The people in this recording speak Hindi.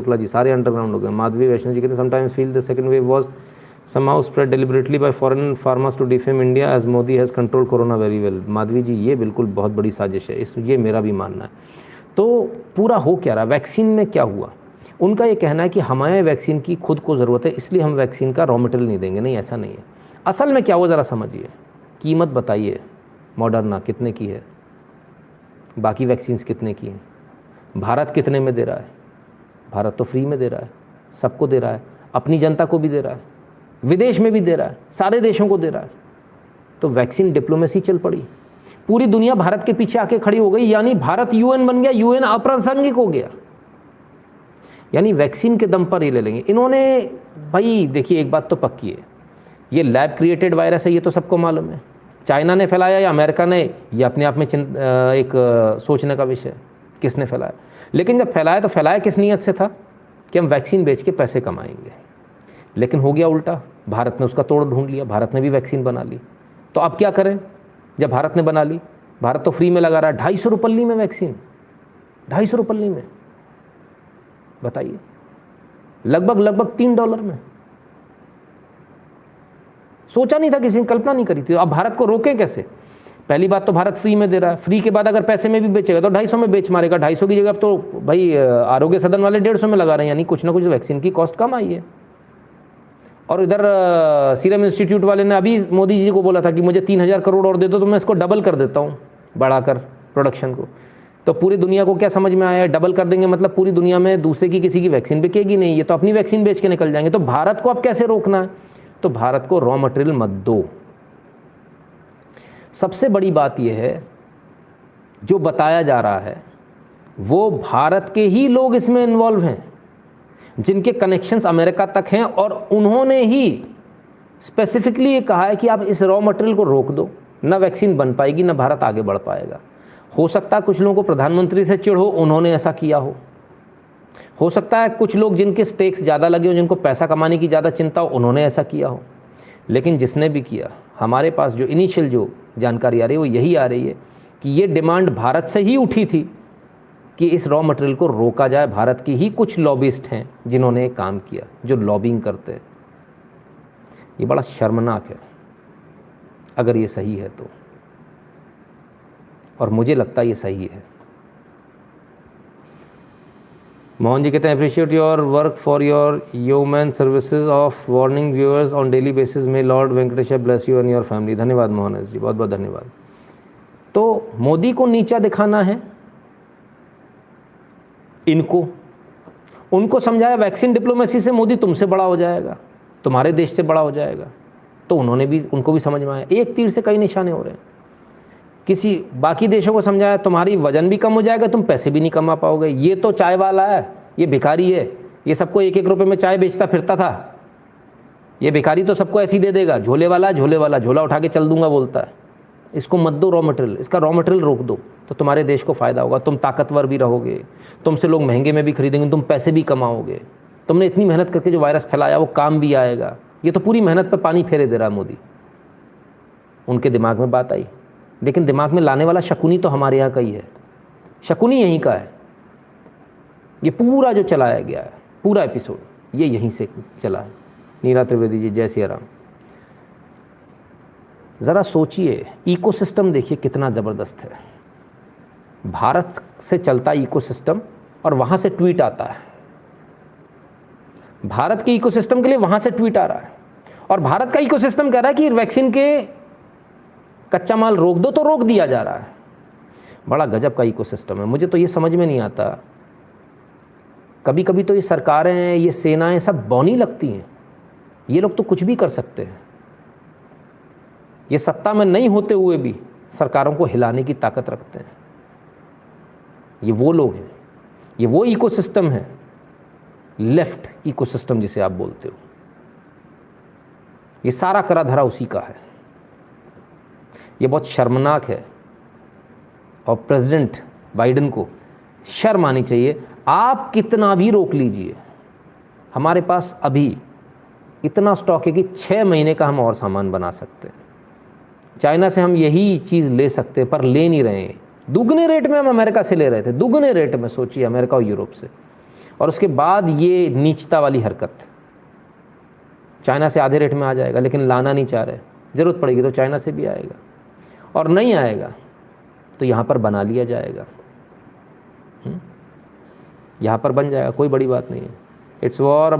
शुक्ला जी सारे अंडरग्राउंड हो गए। माधवी वैष्णव जी कहते sometimes feel the second wave was somehow spread deliberately by foreign pharmas to defame India as Modi has controlled corona very well। Madhavi ji ये बिल्कुल बहुत बड़ी साजिश है, इस ये मेरा भी मानना है। तो पूरा हो क्या रहा, वैक्सीन में क्या हुआ, उनका ये कहना है कि हमारे वैक्सीन की खुद को ज़रूरत है इसलिए हम वैक्सीन का रॉ मटेरियल नहीं देंगे। नहीं, ऐसा नहीं है। असल में क्या हुआ ज़रा समझिए, कीमत बताइए, मॉडर्ना कितने की है, बाकी वैक्सीन्स कितने की हैं, भारत कितने में दे रहा है। भारत तो फ्री में दे रहा है, सबको दे रहा है, अपनी जनता को भी दे रहा है, विदेश में भी दे रहा है, सारे देशों को दे रहा है। तो वैक्सीन डिप्लोमेसी चल पड़ी, पूरी दुनिया भारत के पीछे आके खड़ी हो गई, यानी भारत यूएन बन गया, यूएन अप्रासंगिक हो गया, यानी वैक्सीन के दम पर ये ले लेंगे इन्होंने। भाई देखिए एक बात तो पक्की है, ये लैब क्रिएटेड वायरस है, ये तो सबको मालूम है। चाइना ने फैलाया या अमेरिका ने, ये अपने आप में एक सोचने का विषय है किसने फैलाया। लेकिन जब फैलाया तो फैलाया किस नीयत से था कि हम वैक्सीन बेच के पैसे कमाएंगे। लेकिन हो गया उल्टा, भारत ने उसका तोड़ ढूंढ लिया, भारत ने भी वैक्सीन बना ली। तो अब क्या करें जब भारत ने बना ली, भारत तो फ्री में लगा रहा है, 250 रुपये में वैक्सीन, 250 रुपये में, बताइए, लगभग $3 में। सोचा नहीं था, किसी ने कल्पना नहीं करी थी। अब भारत को रोकें कैसे। पहली बात तो भारत फ्री में दे रहा है, फ्री के बाद अगर पैसे में भी बेचेगा तो 250 में बेच मारेगा। 250 की जगह अब तो भाई आरोग्य सदन वाले 150 में लगा रहे हैं, यानी कुछ ना कुछ वैक्सीन की कॉस्ट कम आई है। और इधर सीरम इंस्टीट्यूट वाले ने अभी मोदी जी को बोला था कि मुझे 3000 करोड़ और दे दो तो मैं इसको डबल कर देता हूँ, बढ़ाकर प्रोडक्शन को। तो पूरी दुनिया को क्या समझ में आया है, डबल कर देंगे मतलब पूरी दुनिया में दूसरे की किसी की वैक्सीन बिकेगी नहीं, ये तो अपनी वैक्सीन बेच के निकल जाएंगे। तो भारत को अब कैसे रोकना है, तो भारत को रॉ मटेरियल मत दो। सबसे बड़ी बात यह है जो बताया जा रहा है वो भारत के ही लोग इसमें इन्वॉल्व हैं, जिनके कनेक्शंस अमेरिका तक हैं, और उन्होंने ही स्पेसिफिकली ये कहा है कि आप इस रॉ मटेरियल को रोक दो, ना वैक्सीन बन पाएगी ना भारत आगे बढ़ पाएगा। हो सकता है कुछ लोगों को प्रधानमंत्री से चिढ़ हो, उन्होंने ऐसा किया हो सकता है कुछ लोग जिनके स्टेक्स ज़्यादा लगे हो, जिनको पैसा कमाने की ज़्यादा चिंता हो, उन्होंने ऐसा किया हो। लेकिन जिसने भी किया, हमारे पास जो इनिशियल जो जानकारी आ रही है वो यही आ रही है कि ये डिमांड भारत से ही उठी थी कि इस रॉ मटेरियल को रोका जाए। भारत की ही कुछ लॉबिस्ट हैं जिन्होंने काम किया, जो लॉबिंग करते हैं। ये बड़ा शर्मनाक है अगर ये सही है तो, और मुझे लगता है ये सही है। मोहन जी कहते हैं appreciate your work for your human services of warning viewers on daily basis, my lord Venkatesh bless you and your family. धन्यवाद मोहन जी, बहुत बहुत धन्यवाद। तो मोदी को नीचा दिखाना है इनको, उनको समझाया वैक्सीन डिप्लोमेसी से मोदी तुमसे बड़ा हो जाएगा, तुम्हारे देश से बड़ा हो जाएगा। तो उन्होंने भी, उनको भी समझ में आया, एक तीर से कई निशाने हो रहे हैं। किसी बाकी देशों को समझाया तुम्हारी वजन भी कम हो जाएगा, तुम पैसे भी नहीं कमा पाओगे। ये तो चाय वाला है, ये भिखारी है, ये सबको 1-1 रुपये में चाय बेचता फिरता था। ये भिखारी तो सबको ऐसी दे देगा, झोले वाला झोला उठा के चल दूंगा बोलता है। इसको मत दो रॉ मटेरियल, इसका रॉ मटेरियल रोक दो तो तुम्हारे देश को फ़ायदा होगा, तुम ताकतवर भी रहोगे, तुमसे लोग महंगे में भी खरीदेंगे, तुम पैसे भी कमाओगे। तुमने इतनी मेहनत करके जो वायरस फैलाया वो काम भी आएगा। ये तो पूरी मेहनत पर पानी फेरे दे रहा है मोदी। उनके दिमाग में बात आई, लेकिन दिमाग में लाने वाला शकुनी तो हमारे यहाँ का ही है, शकुनी यहीं का है। ये पूरा जो चलाया गया है, पूरा एपिसोड ये यहीं से चला है। नीरा त्रिवेदी जी, जय सिया राम। ज़रा सोचिए, इकोसिस्टम देखिए कितना ज़बरदस्त है। भारत से चलता इकोसिस्टम और वहाँ से ट्वीट आता है, भारत के इकोसिस्टम के लिए वहाँ से ट्वीट आ रहा है, और भारत का इकोसिस्टम कह रहा है कि वैक्सीन के कच्चा माल रोक दो, तो रोक दिया जा रहा है। बड़ा गजब का इकोसिस्टम है। मुझे तो ये समझ में नहीं आता, कभी कभी तो ये सरकारें, ये सेनाएं सब बौनी लगती हैं। ये लोग तो कुछ भी कर सकते हैं, ये सत्ता में नहीं होते हुए भी सरकारों को हिलाने की ताकत रखते हैं। ये वो लोग हैं, ये वो इकोसिस्टम है, लेफ्ट इकोसिस्टम जिसे आप बोलते हो। ये सारा करा धरा उसी का है। ये बहुत शर्मनाक है, और प्रेसिडेंट बाइडेन को शर्म आनी चाहिए। आप कितना भी रोक लीजिए, हमारे पास अभी इतना स्टॉक है कि 6 महीने का हम और सामान बना सकते हैं। चाइना से हम यही चीज़ ले सकते हैं, पर ले नहीं रहे हैं। दुगने रेट में हम अमेरिका से ले रहे थे, दुगने रेट में, सोचिए, अमेरिका और यूरोप से। और उसके बाद ये नीचता वाली हरकत, चाइना से आधे रेट में आ जाएगा, लेकिन लाना नहीं चाह रहे, ज़रूरत पड़ेगी तो चाइना से भी आएगा, और नहीं आएगा तो यहाँ पर बना लिया जाएगा, यहाँ पर बन जाएगा, कोई बड़ी बात नहीं है। It's war